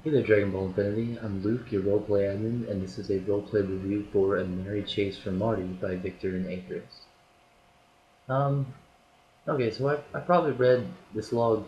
Hey there, Dragon Ball Infinity. I'm Luke, your roleplay admin, and this is a roleplay review for A Merry Chase from Marty by Viktor and Atheris. Um, okay, so I probably read this log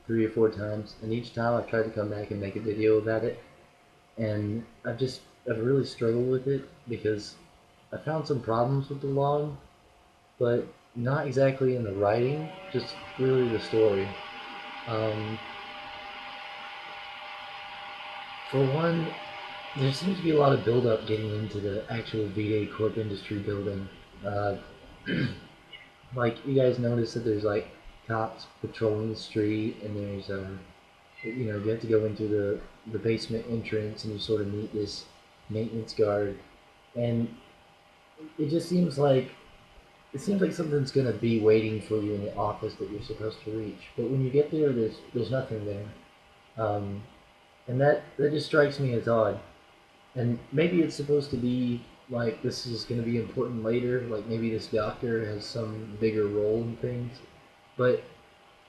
3 or 4 times, and each time I've tried to come back and make a video about it, and I've really struggled with it because I found some problems with the log, but not exactly in the writing, just really the story. Um, for one, there seems to be a lot of build-up getting into the actual V-Day Corp industry building. Uh, like, you guys notice that there's like cops patrolling the street, and there's you have to go into the basement entrance, and you sort of meet this maintenance guard, and it just seems like something's gonna be waiting for you in the office that you're supposed to reach. But when you get there, there's nothing there, um, and that just strikes me as odd. And maybe it's supposed to be like this is going to be important later. Like maybe this doctor has some bigger role in things. But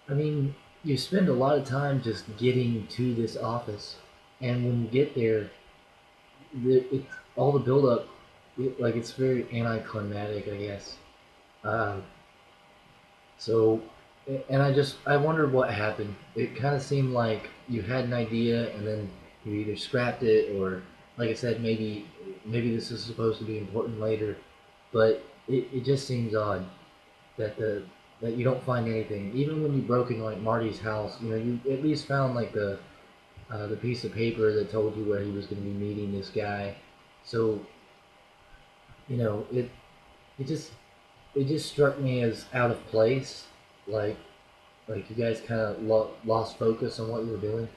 I mean, you spend a lot of time just getting to this office, and when you get there, it's all the build up. Like it's very anticlimactic, I guess. Uh, so, and I wondered what happened. It kind of seemed like you had an idea, and then you either scrapped it, or, like I said, maybe this is supposed to be important later. But it just seems odd that that you don't find anything. Even when you broke in like Marty's house, you at least found like the piece of paper that told you where he was going to be meeting this guy. So you know it it just it just struck me as out of place. Like you guys kind of lost focus on what you were doing,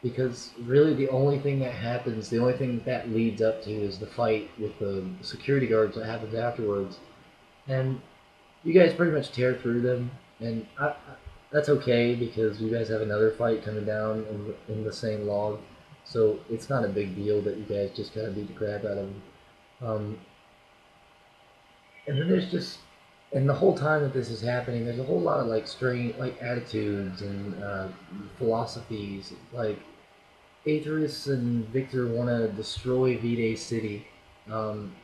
because really the only thing that happens, the only thing that leads up to is the fight with the security guards that happens afterwards, and you guys pretty much tear through them, and that's okay because you guys have another fight coming down in the same log, so it's not a big deal that you guys just kind of beat the crap out of them. And then there's just and the whole time that this is happening, there's a whole lot of like strange like attitudes and philosophies. Like Atheris and Viktor want to destroy V-Day City, um,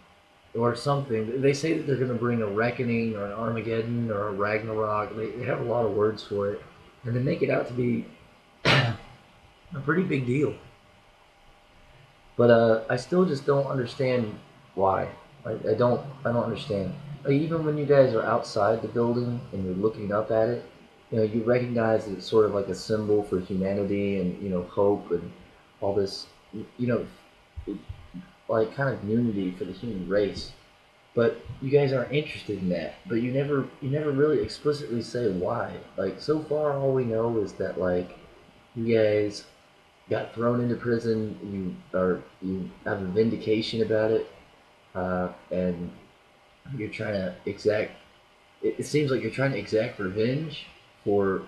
or something. They say that they're going to bring a reckoning or an Armageddon or a Ragnarok. They have a lot of words for it, and they make it out to be a pretty big deal. But I still just don't understand why. I don't understand. Like, even when you guys are outside the building and you're looking up at it, you recognize that it's sort of like a symbol for humanity and hope and all this, you know, like kind of unity for the human race. But you guys aren't interested in that. But you never really explicitly say why. Like so far, all we know is that like you guys got thrown into prison. You have a vindication about it, and you're trying to exact. It seems like you're trying to exact revenge for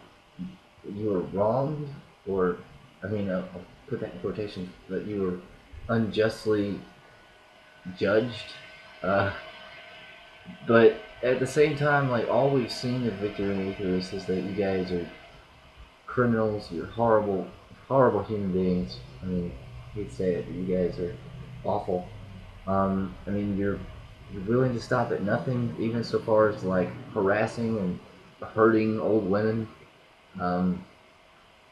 you were wronged, or I mean, I'll put that in quotations, that you were unjustly judged. Uh, but at the same time, like all we've seen of Victor and Icarus is that you guys are criminals. You're horrible, horrible human beings. I mean, I hate to say it, but you guys are awful. I mean, you're willing to stop at nothing, even so far as like harassing and hurting old women. Um,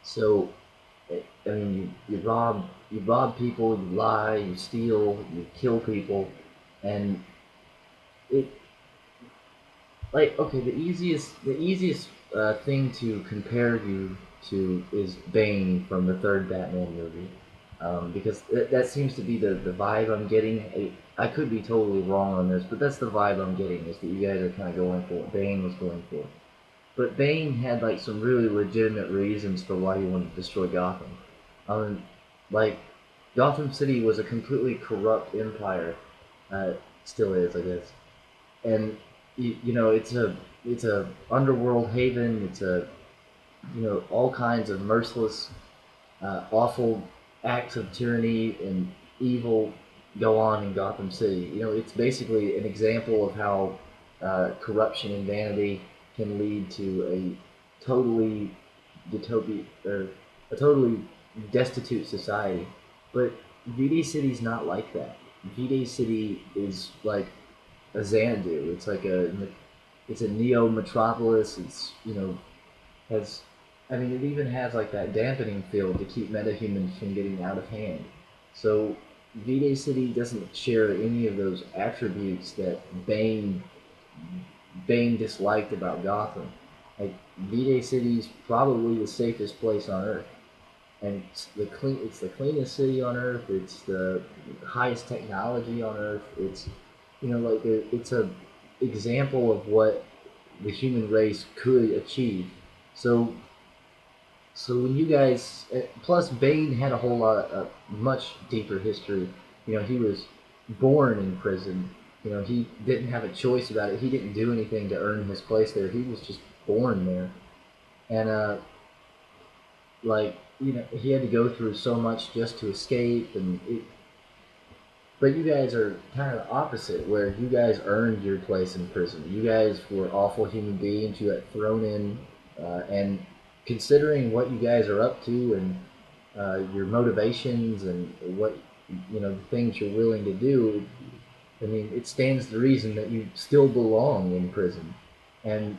so, I mean, you rob people, you lie, you steal, you kill people, and it like okay, the easiest thing to compare you to is Bane from the third Batman movie, because that seems to be the vibe I'm getting. I could be totally wrong on this, but that's the vibe I'm getting, is that you guys are kind of going for what Bane was going for. But Bane had like some really legitimate reasons for why he wanted to destroy Gotham. Um, like Gotham City was a completely corrupt empire, still is, I guess, and it's a underworld haven. It's a all kinds of merciless, awful acts of tyranny and evil go on in Gotham City. It's basically an example of how corruption and vanity can lead to a totally utopia or a totally destitute society. But V-Day City's not like that. V-Day City is like a Xanadu. It's a neo metropolis. It's, has, I mean, it even has like that dampening field to keep metahumans from getting out of hand. So V-Day City doesn't share any of those attributes that Bane disliked about Gotham. Like V-Day City's probably the safest place on Earth, and it's the cleanest city on Earth. It's the highest technology on Earth. It's, it's a example of what the human race could achieve. So when you guys, plus Bane had a whole lot of much deeper history. He was born in prison. He didn't have a choice about it. He didn't do anything to earn his place there. He was just born there, and he had to go through so much just to escape. But you guys are kind of the opposite, where you guys earned your place in prison. You guys were awful human beings. You got thrown in, and considering what you guys are up to and your motivations and what the things you're willing to do, I mean, it stands to reason that you still belong in prison. And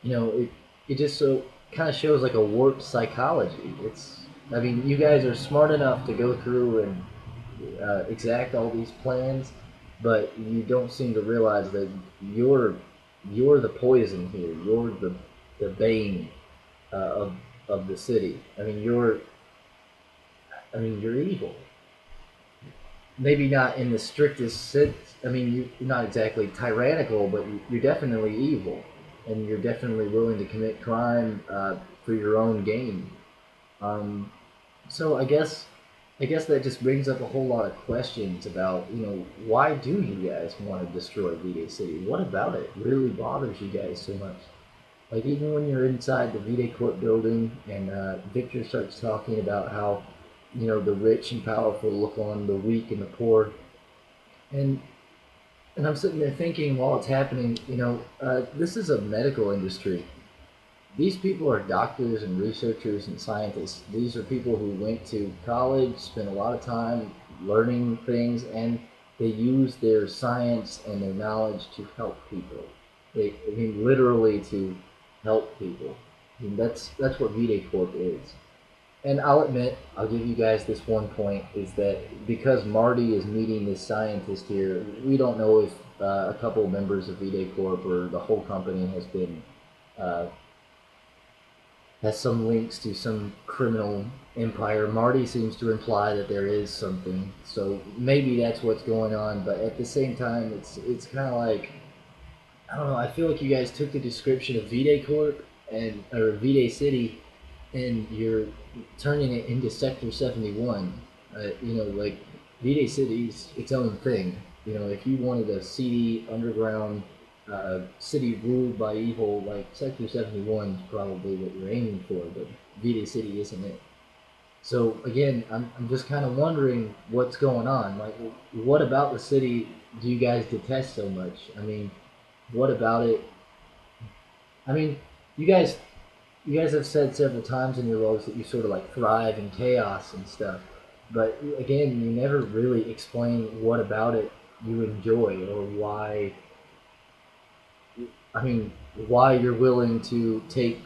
it just so kind of shows like a warped psychology. I mean, you guys are smart enough to go through and exact all these plans, but you don't seem to realize that you're the poison here. You're the bane of the city. You're evil. Maybe not in the strictest sense. I mean, you're not exactly tyrannical, but you're definitely evil, and you're definitely willing to commit crime for your own gain. Um, so I guess that just brings up a whole lot of questions about, why do you guys want to destroy V-Day City? What about it really bothers you guys so much? Like, even when you're inside the V-Day Court building and Victor starts talking about how, the rich and powerful look on the weak and the poor. And and I'm sitting there thinking while it's happening, this is a medical industry. These people are doctors and researchers and scientists. These are people who went to college, spent a lot of time learning things, and they use their science and their knowledge to help people. I mean, literally to help people. I mean, that's what V-Day Corp is. And I'll admit, I'll give you guys this one point, is that because Marty is meeting this scientist here, we don't know if a couple of members of V-Day Corp or the whole company uh, has some links to some criminal empire. Marty seems to imply that there is something, so maybe that's what's going on. But at the same time, it's kind of like, I don't know. I feel like you guys took the description of V-Day Corp and or V-Day City, and you're turning it into Sector 71. Like V-Day City's its own thing. If you wanted a seedy underground city ruled by evil, like Sector 71 is probably what you're aiming for, but V-Day City isn't it. So again, I'm just kind of wondering what's going on. Like, what about the city do you guys detest so much? I mean, what about it? I mean, you guys you guys have said several times in your roles that you sort of like thrive in chaos and stuff. But again, you never really explain what about it you enjoy or why. I mean, why you're willing to take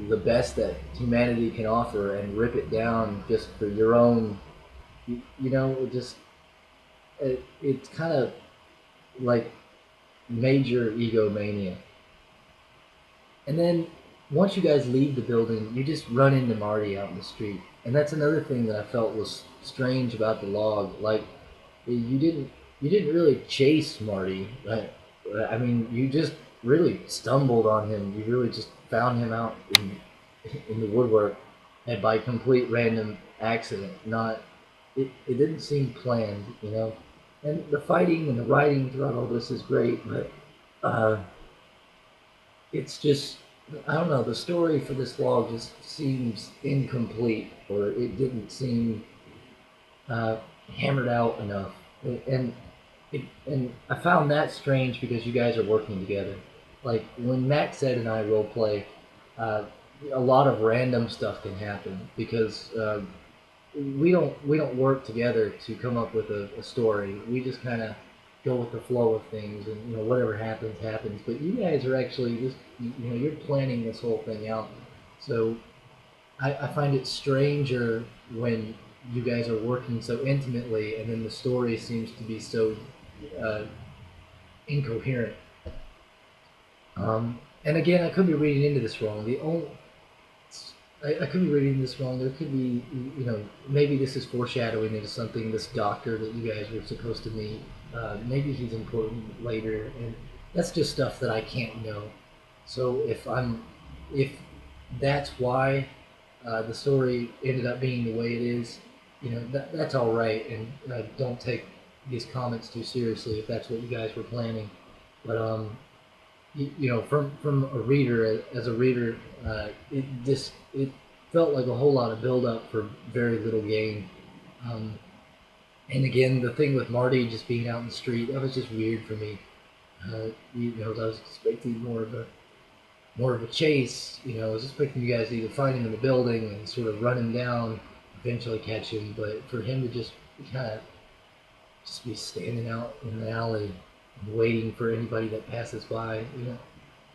the best that humanity can offer and rip it down just for your own. Just it's kind of like major egomania. And then once you guys leave the building, you just run into Marty out in the street. And that's another thing that I felt was strange about the log. Like, you didn't you didn't really chase Marty. Right? I mean, you just really stumbled on him. You really just found him out in the woodwork, and by complete random accident. Not it didn't seem planned. And the fighting and the writing throughout all this is great, but uh, it's just, I don't know, the story for this log just seems incomplete, or it didn't seem uh, hammered out enough. And and I found that strange because you guys are working together. Like when Matt said and I role play, uh, a lot of random stuff can happen because we don't work together to come up with a story. We just kind of go with the flow of things, and whatever happens happens. But you guys are actually just you're planning this whole thing out. So I find it stranger when you guys are working so intimately, and then the story seems to be so uh, incoherent. And again, I could be reading into this wrong. I could be reading this wrong. There could be, maybe this is foreshadowing into something. This doctor that you guys were supposed to meet, maybe he's important later, and that's just stuff that I can't know. So if that's why the story ended up being the way it is, that's all right, and don't take these comments too seriously if that's what you guys were planning. But from a reader, as a reader, it felt like a whole lot of build up for very little gain. Um, and again, the thing with Marty just being out in the street, that was just weird for me. I was expecting more of a chase. I was expecting you guys to either find him in the building and sort of run him down, eventually catch him. But for him to just kind of just be standing out in the alley and waiting for anybody that passes by,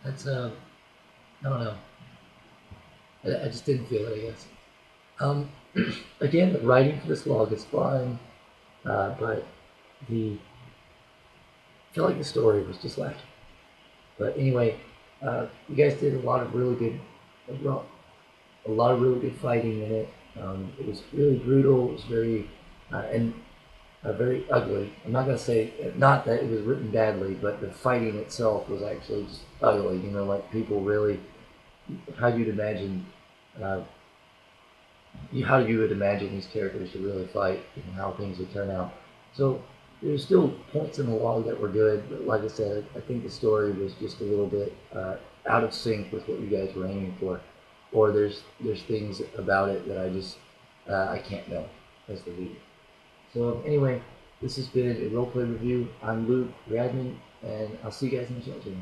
that's I don't know. I just didn't feel it, I guess. Um, Again, the writing for this log is fine, but I feel like the story was just lacking. But anyway, you guys did a lot of really good fighting in it. It was really brutal. It was and very ugly. I'm not gonna say not that it was written badly, but the fighting itself was actually just ugly. Like people really, how you'd imagine, uh, how you would imagine these characters to really fight, and how things would turn out. So there's still points in the log that were good, but like I said, I think the story was just a little bit out of sync with what you guys were aiming for, or there's things about it that I can't know as the reader. So anyway, this has been a roleplay review. I'm Luke, your admin, and I'll see you guys in the chat channel.